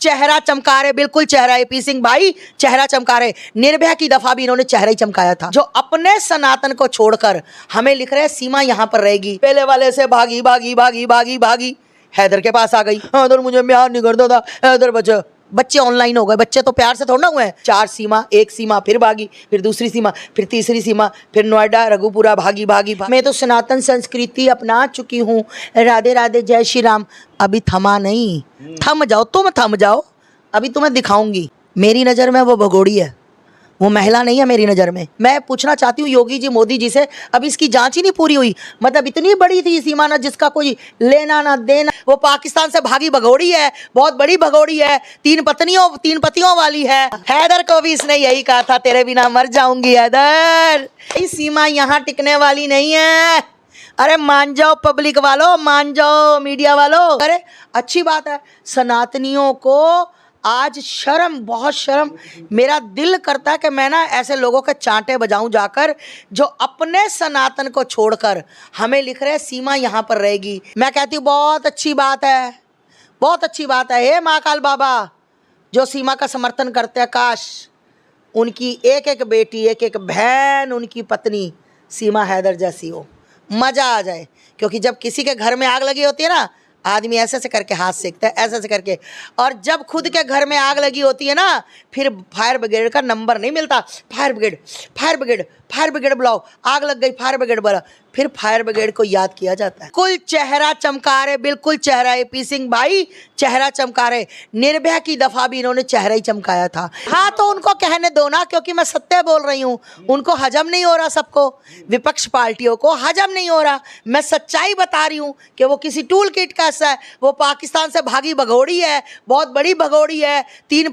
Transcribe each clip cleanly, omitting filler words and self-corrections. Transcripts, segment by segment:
चेहरा चमका रहे, बिल्कुल चेहरा। एपी सिंह भाई चेहरा चमका रहे। निर्भया की दफा भी इन्होंने चेहरा ही चमकाया था। जो अपने सनातन को छोड़कर हमें लिख रहे हैं सीमा यहाँ पर रहेगी। पहले वाले से भागी भागी भागी भागी भागी हैदर के पास आ गई। हैदर मुझे प्यार नहीं करता था, हैदर बच्चे बच्चे ऑनलाइन हो गए। बच्चे तो प्यार से थोड़ा ना हुए हैं। 4 सीमा, 1 सीमा, फिर भागी, फिर दूसरी सीमा, फिर तीसरी सीमा, फिर नोएडा रघुपुरा भागी भागी भागी। मैं तो सनातन संस्कृति अपना चुकी हूँ। राधे राधे जय श्री राम। अभी थमा नहीं, थम जाओ, तुम थम जाओ। अभी तुम्हें दिखाऊंगी। मेरी नज़र में वो भगोड़ी है, वो महिला नहीं है मेरी नज़र में। मैं पूछना चाहती हूँ योगी जी, मोदी जी से, अब इसकी जांच ही नहीं पूरी हुई। मतलब इतनी बड़ी थी सीमा ना, जिसका कोई लेना ना देना। वो पाकिस्तान से भागी भगोड़ी है, बहुत बड़ी भगोड़ी है, 3 पतियों वाली है। हैदर को भी इसने यही कहा था, तेरे बिना मर जाऊंगी हैदर। इस सीमा यहाँ टिकने वाली नहीं है। अरे मान जाओ पब्लिक वालों, मान जाओ मीडिया वालों। अरे अच्छी बात है। सनातनियों को आज शर्म, बहुत शर्म। मेरा दिल करता है कि मैं ना ऐसे लोगों के चांटे बजाऊं जाकर, जो अपने सनातन को छोड़कर हमें लिख रहे हैं सीमा यहाँ पर रहेगी। मैं कहती हूँ बहुत अच्छी बात है, बहुत अच्छी बात है। हे महाकाल बाबा जो सीमा का समर्थन करते हैं, काश उनकी एक एक बेटी, एक एक बहन, उनकी पत्नी सीमा हैदर जैसी हो, मज़ा आ जाए। क्योंकि जब किसी के घर में आग लगी होती है ना, आदमी ऐसे ऐसे करके हाथ सेकता है, ऐसे ऐसे करके। और जब खुद के घर में आग लगी होती है ना, फिर फायर ब्रिगेड का नंबर नहीं मिलता। Fire brigade, fire brigade, fire brigade बुलाओ, आग लग गई, फायर ब्रिगेड बुला। फिर फायर ब्रिगेड को याद किया जाता है। कुल चेहरा चमका रहे, बिल्कुल चेहरा। एपी सिंह भाई चेहरा चमका रहे। निर्भया की दफा भी इन्होंने चेहरा ही चमकाया था। हाँ तो उनको कहने दो ना, क्योंकि मैं सत्य बोल रही हूँ। उनको हजम नहीं हो रहा, सबको विपक्ष पार्टियों को हजम नहीं हो रहा। मैं सच्चाई बता रही हूँ कि वो किसी टूल किट का हिस्सा है। वो पाकिस्तान से भागी भगोड़ी है, बहुत बड़ी भगोड़ी है, 3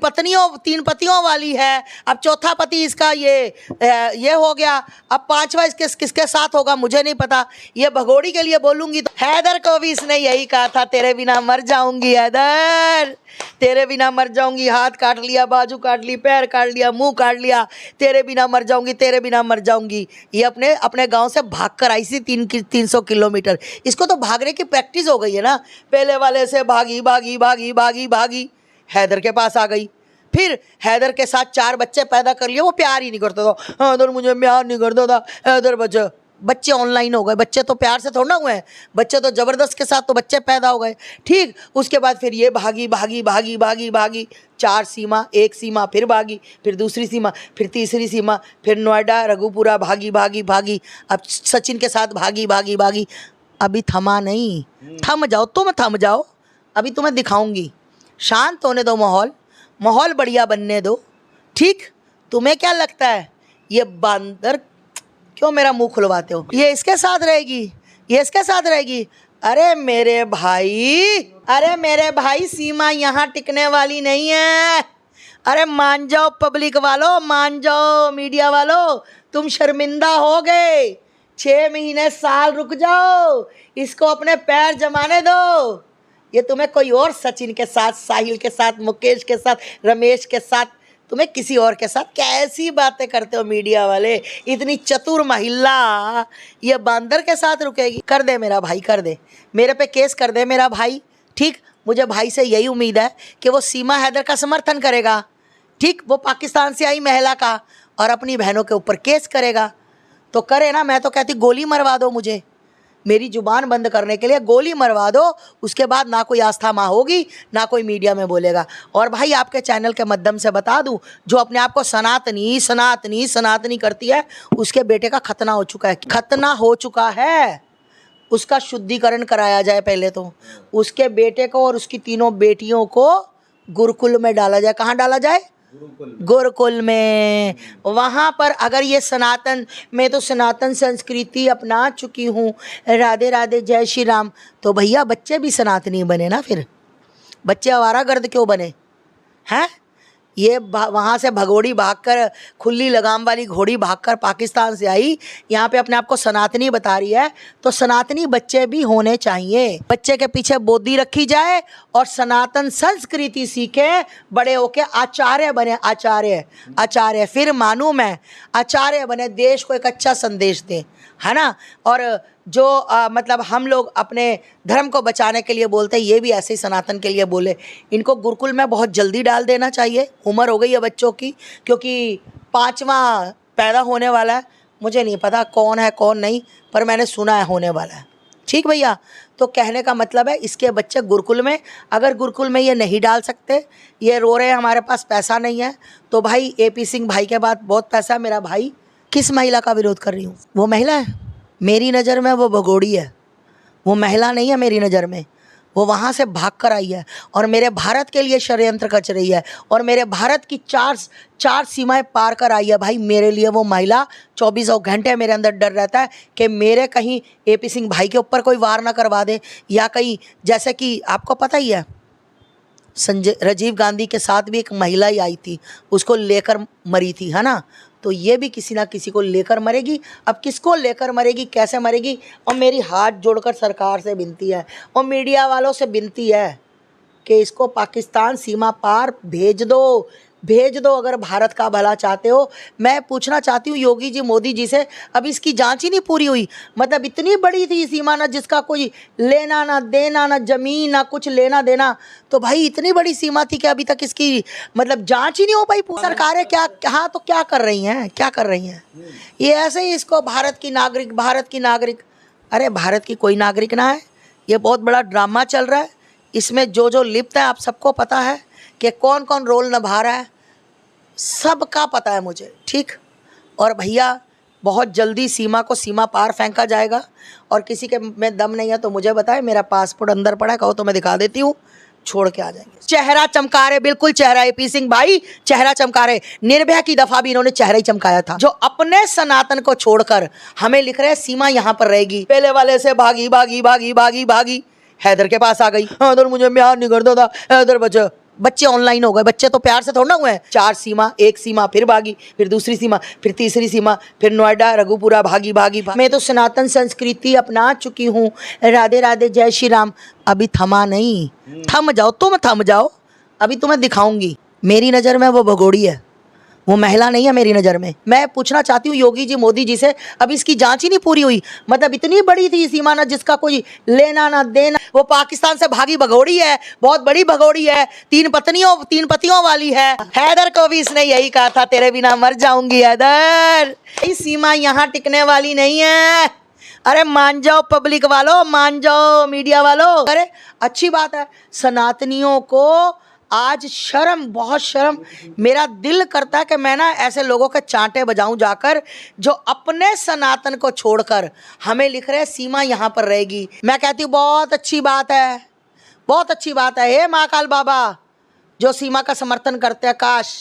पतियों वाली है। अब चौथा पति इसका ये हो गया, अब 5वां इसके किसके साथ होगा मुझे नहीं पता। ये भगोड़ी के लिए बोलूंगी तो हैदर को भी इसने यही कहा था, तेरे बिना मर जाऊंगी हैदर, तेरे बिना मर जाऊंगी। हाथ काट लिया, बाजू काट ली, पैर काट लिया, मुंह काट लिया, तेरे बिना मर जाऊंगी, तेरे बिना मर जाऊंगी। ये अपने गांव से भाग कर आई थी 300 किलोमीटर। इसको तो भागने की प्रैक्टिस हो गई है ना। पहले वाले से भागी भागी भागी भागी भागी हैदर के पास आ गई। फिर हैदर के साथ 4 बच्चे पैदा कर लिए। वो प्यार ही नहीं करता था, हैदर मुझे प्यार नहीं करता था, हैदर बच्चे ऑनलाइन हो गए। बच्चे तो प्यार से थोड़ा ना हुए हैं, बच्चे तो ज़बरदस्त के साथ तो बच्चे पैदा हो गए। ठीक, उसके बाद फिर ये भागी भागी भागी भागी भागी 4 सीमा, 1 सीमा, फिर भागी, फिर दूसरी सीमा, फिर तीसरी सीमा, फिर नोएडा रघुपुरा भागी भागी भागी। अब सचिन के साथ भागी भागी भागी। अभी थमा नहीं, थम जाओ, तुम थम जाओ। अभी तुम्हें दिखाऊंगी। शांत होने दो, माहौल बढ़िया बनने दो। ठीक, तुम्हें क्या लगता है ये बंदर क्यों मेरा मुंह खुलवाते हो? ये इसके साथ रहेगी, ये इसके साथ रहेगी। अरे मेरे भाई सीमा यहाँ टिकने वाली नहीं है। अरे मान जाओ पब्लिक वालों, मान जाओ मीडिया वालों। तुम शर्मिंदा हो गए। 6 महीने, साल रुक जाओ, इसको अपने पैर जमाने दो। ये तुम्हें कोई और सचिन के साथ, साहिल के साथ, मुकेश के साथ, रमेश के साथ, तुम्हें किसी और के साथ, कैसी बातें करते हो मीडिया वाले। इतनी चतुर महिला ये बंदर के साथ रुकेगी? कर दे मेरा भाई, कर दे, मेरे पे केस कर दे मेरा भाई। ठीक, मुझे भाई से यही उम्मीद है कि वो सीमा हैदर का समर्थन करेगा। ठीक, वो पाकिस्तान से आई महिला का और अपनी बहनों के ऊपर केस करेगा। तो करे ना, मैं तो कहती गोली मरवा दो मुझे, मेरी जुबान बंद करने के लिए गोली मरवा दो। उसके बाद ना कोई आस्था माँ होगी, ना कोई मीडिया में बोलेगा। और भाई आपके चैनल के माध्यम से बता दूं, जो अपने आप को सनातनी सनातनी सनातनी करती है, उसके बेटे का खतना हो चुका है, खतना हो चुका है। उसका शुद्धिकरण कराया जाए पहले तो। उसके बेटे को और उसकी 3 बेटियों को गुरुकुल में डाला जाए। कहाँ डाला जाए? गुरुकुल में। वहाँ पर अगर ये सनातन, मैं तो सनातन संस्कृति अपना चुकी हूँ, राधे राधे जय श्री राम, तो भैया बच्चे भी सनातनी बने ना। फिर बच्चे आवारागर्द क्यों बने हैं? ये वहाँ से भगोड़ी भागकर, खुली लगाम वाली घोड़ी भागकर पाकिस्तान से आई, यहाँ पे अपने आप को सनातनी बता रही है। तो सनातनी बच्चे भी होने चाहिए। बच्चे के पीछे बोधी रखी जाए और सनातन संस्कृति सीखे, बड़े होके आचार्य बने। आचार्य फिर मानूँ मैं, आचार्य बने, देश को एक अच्छा संदेश दें। है ना। और जो मतलब हम लोग अपने धर्म को बचाने के लिए बोलते हैं, ये भी ऐसे ही सनातन के लिए बोले। इनको गुरुकुल में बहुत जल्दी डाल देना चाहिए, उम्र हो गई है बच्चों की, क्योंकि 5वां पैदा होने वाला है। मुझे नहीं पता कौन है कौन नहीं, पर मैंने सुना है होने वाला है। ठीक भैया, तो कहने का मतलब है इसके बच्चे गुरुकुल में, अगर गुरुकुल में ये नहीं डाल सकते, ये रो रहे हैं हमारे पास पैसा नहीं है, तो भाई AP सिंह भाई के बाद बहुत पैसा है। मेरा भाई, किस महिला का विरोध कर रही हूँ? वो महिला है मेरी नज़र में, वो भगोड़ी है, वो महिला नहीं है मेरी नज़र में। वो वहाँ से भाग कर आई है और मेरे भारत के लिए षड्यंत्र रच रही है और मेरे भारत की चार सीमाएं पार कर आई है। भाई मेरे लिए वो महिला 24 घंटे मेरे अंदर डर रहता है कि मेरे कहीं AP सिंह भाई के ऊपर कोई वार ना करवा दे, या कहीं, जैसे कि आपको पता ही है राजीव गांधी के साथ भी एक महिला ही आई थी, उसको लेकर मरी थी, है ना। तो ये भी किसी ना किसी को लेकर मरेगी। अब किसको लेकर मरेगी, कैसे मरेगी? और मेरी हाथ जोड़कर सरकार से विनती है और मीडिया वालों से विनती है कि इसको पाकिस्तान सीमा पार भेज दो, भेज दो अगर भारत का भला चाहते हो। मैं पूछना चाहती हूँ योगी जी, मोदी जी से, अब इसकी जांच ही नहीं पूरी हुई। मतलब इतनी बड़ी थी सीमा, ना जिसका कोई लेना ना देना, ना जमीन ना कुछ लेना देना, तो भाई इतनी बड़ी सीमा थी कि अभी तक इसकी मतलब जांच ही नहीं हो पाई। सरकारें क्या, हाँ तो क्या कर रही हैं, क्या कर रही हैं? ये ऐसे ही इसको भारत की नागरिक, भारत की नागरिक, अरे भारत की कोई नागरिक ना है। ये बहुत बड़ा ड्रामा चल रहा है, इसमें जो जो लिप्त है आप सबको पता है कि कौन कौन रोल निभा रहा है, सबका पता है मुझे, ठीक। और भैया बहुत जल्दी सीमा को सीमा पार फेंका जाएगा, और किसी के में दम नहीं है तो मुझे बताए, मेरा पासपोर्ट अंदर पड़ा है, कहो तो मैं दिखा देती हूँ, छोड़ के आ जाएंगे। चेहरा चमका रहे, बिल्कुल चेहरा, AP सिंह भाई चेहरा चमका रहे। निर्भया की दफा भी इन्होंने चेहरा ही चमकाया था। जो अपने सनातन को छोड़कर हमें लिख रहे हैं सीमा यहाँ पर रहेगी, पहले वाले से भागी भागी भागी भागी भागी हैदर के पास आ गई। हैदर मुझे प्यार नहीं करता था, हैदर बच्चे ऑनलाइन हो गए, बच्चे तो प्यार से थोड़ा ना हुए हैं। 4 सीमा, 1 सीमा, फिर भागी, फिर दूसरी सीमा, फिर तीसरी सीमा, फिर नोएडा रघुपुरा भागी भागी भागी। मैं तो सनातन संस्कृति अपना चुकी हूँ। राधे राधे, जय श्री राम। अभी थमा नहीं, थम जाओ, तुम थम जाओ, अभी तुम्हें दिखाऊंगी। मेरी नज़र में वो भगोड़ी है, वो महिला नहीं है मेरी नज़र में। मैं पूछना चाहती हूँ योगी जी, मोदी जी से, अब इसकी जांच ही नहीं पूरी हुई। मतलब इतनी बड़ी थी सीमा, ना जिसका कोई लेना ना देना। वो पाकिस्तान से भागी भगोड़ी है, बहुत बड़ी भगोड़ी है, 3 पतियों वाली है। हैदर को भी इसने यही कहा था, तेरे बिना मर जाऊंगी हैदर। इस सीमा यहाँ टिकने वाली नहीं है। अरे मान जाओ पब्लिक वालों, मान जाओ मीडिया वालों। अरे अच्छी बात है, सनातनियों को आज शर्म, बहुत शर्म। मेरा दिल करता है कि मैं ना ऐसे लोगों के चांटे बजाऊं जाकर, जो अपने सनातन को छोड़कर हमें लिख रहे हैं सीमा यहाँ पर रहेगी। मैं कहती हूँ बहुत अच्छी बात है, बहुत अच्छी बात है। हे महाकाल बाबा, जो सीमा का समर्थन करते हैं, काश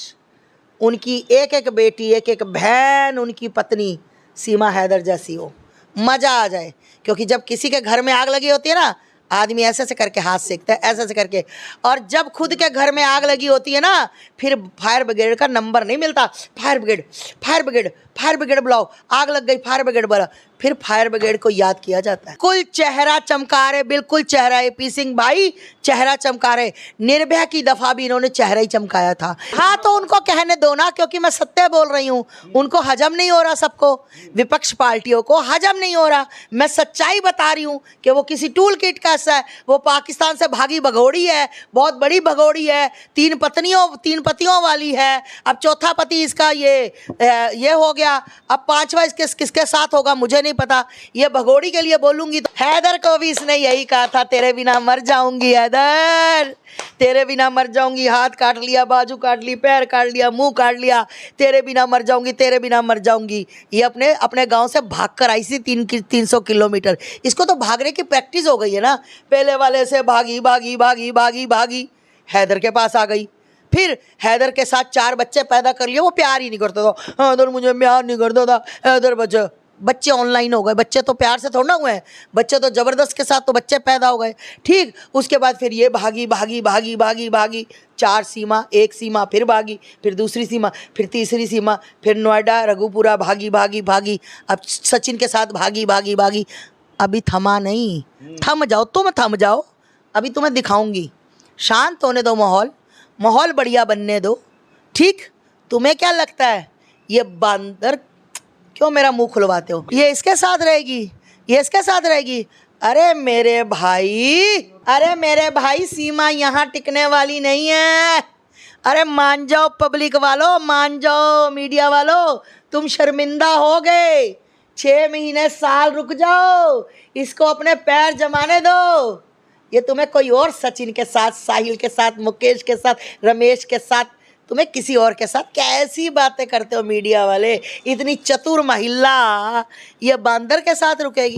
उनकी एक एक बेटी, एक एक बहन, उनकी पत्नी सीमा हैदर जैसी हो, मज़ा आ जाए। क्योंकि जब किसी के घर में आग लगी होती है ना, आदमी ऐसे ऐसे करके हाथ सेकता है, ऐसे ऐसे करके, और जब खुद के घर में आग लगी होती है ना, फिर फायर ब्रिगेड का नंबर नहीं मिलता। Fire brigade, fire brigade, fire brigade बुलाओ, आग लग गई, फायर ब्रिगेड बुला, फिर फायर ब्रिगेड को याद किया जाता है। कुल चेहरा चमका रहे, बिल्कुल चेहरा, AP सिंह भाई चेहरा चमका रहे। निर्भया की दफा भी इन्होंने चेहरा ही चमकाया था। हाँ तो उनको कहने दो ना, क्योंकि मैं सत्य बोल रही हूँ। उनको हजम नहीं हो रहा, सबको, विपक्ष पार्टियों को हजम नहीं हो रहा। मैं सच्चाई बता रही हूँ कि वो किसी टूल किट का हिस्सा है। वो पाकिस्तान से भागी भगोड़ी है, बहुत बड़ी भगोड़ी है, 3 पतियों वाली है। अब चौथा पति इसका ये हो गया, अब 5वां इसके किसके साथ होगा मुझे नहीं पता। ये भगोड़ी के लिए बोलूंगी तो हैदर को भी इसने यही कहा था, तेरे बिना मर जाऊंगी हैदर, तेरे बिना मर जाऊंगी। हाथ काट लिया, बाजू काट ली, पैर काट लिया, मुंह काट लिया, तेरे बिना मर जाऊंगी, तेरे बिना मर जाऊंगी। ये अपने गांव से भाग कर आई थी 300 किलोमीटर। इसको तो भागने की प्रैक्टिस हो गई है ना। पहले वाले से भागी भागी भागी भागी भागी हैदर के पास आ गई, फिर हैदर के साथ 4 बच्चे पैदा कर लिए। वो प्यार ही नहीं करता था, हैदर मुझे प्यार नहीं करता था, हैदर बच्चे ऑनलाइन हो गए। बच्चे तो प्यार से थोड़ा ना हुए हैं, बच्चे तो ज़बरदस्त के साथ तो बच्चे पैदा हो गए, ठीक। उसके बाद फिर ये भागी भागी भागी भागी भागी 4 सीमा, 1 सीमा, फिर भागी, फिर दूसरी सीमा, फिर तीसरी सीमा, फिर नोएडा रघुपुरा भागी भागी भागी, अब सचिन के साथ भागी भागी भागी। अभी थमा नहीं, थम जाओ, तुम थम जाओ, अभी तुम्हें दिखाऊंगी। शांत होने दो, माहौल बढ़िया बनने दो, ठीक। तुम्हें क्या लगता है ये बंदर क्यों मेरा मुंह खुलवाते हो? ये इसके साथ रहेगी, ये इसके साथ रहेगी। अरे मेरे भाई सीमा यहाँ टिकने वाली नहीं है। अरे मान जाओ पब्लिक वालों, मान जाओ मीडिया वालों, तुम शर्मिंदा हो गए। 6 महीने साल रुक जाओ, इसको अपने पैर जमाने दो। ये तुम्हें कोई और सचिन के साथ, साहिल के साथ, मुकेश के साथ, रमेश के साथ, तुम्हें किसी और के साथ, कैसी बातें करते हो मीडिया वाले। इतनी चतुर महिला ये बंदर के साथ रुकेगी?